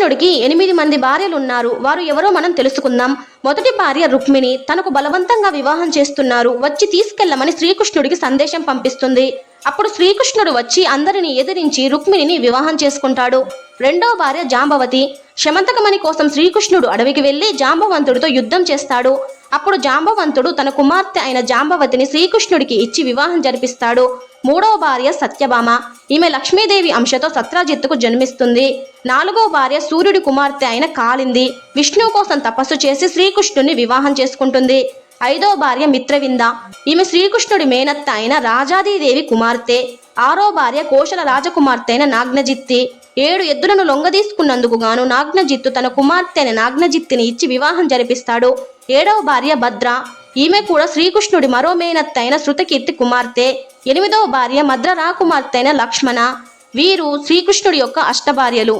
శ్రీకృష్ణుడికి 8 మంది భార్యలున్నారు. వారు ఎవరో మనం తెలుసుకుందాం. మొదటి భార్య రుక్మిణి. తనకు బలవంతంగా వివాహం చేస్తున్నారు, వచ్చి తీసుకెళ్లమని శ్రీకృష్ణుడికి సందేశం పంపిస్తుంది. అప్పుడు శ్రీకృష్ణుడు వచ్చి అందరిని ఎదిరించి రుక్మిణిని వివాహం చేసుకుంటాడు. రెండో భార్య జాంబవతి. శమంతకమణి కోసం శ్రీకృష్ణుడు అడవికి వెళ్లి జాంబవంతుడితో యుద్ధం చేస్తాడు. అప్పుడు జాంబవంతుడు తన కుమార్తె అయిన జాంబవతిని శ్రీకృష్ణుడికి ఇచ్చి వివాహం జరిపిస్తాడు. మూడో భార్య సత్యభామ. ఈమె లక్ష్మీదేవి అంశతో సత్రాజిత్తుకు జన్మిస్తుంది. నాలుగో భార్య సూర్యుడి కుమార్తె అయిన కాళింది. విష్ణువు కోసం తపస్సు చేసి శ్రీకృష్ణుడిని వివాహం చేసుకుంటుంది. ఐదో భార్య మిత్రవింద. ఈమె శ్రీకృష్ణుడి మేనత్త అయిన రాజాదీదేవి కుమార్తె. ఆరో భార్య కోశల రాజకుమార్తె అయిన నాగ్నజిత్తి. 7 ఎద్దులను లొంగదీసుకున్నందుకు గాను నాగ్నజిత్తు తన కుమార్తె అయిన నాగ్నజిత్తిని ఇచ్చి వివాహం జరిపిస్తాడు. 7వ భార్య భద్ర. ఈమె కూడా శ్రీకృష్ణుడి మరో మేనత్త అయిన శృతకీర్తి కుమార్తె. 8వ భార్య మద్ర రాకుమార్తె అయిన లక్ష్మణ. వీరు శ్రీకృష్ణుడి యొక్క అష్టభార్యలు.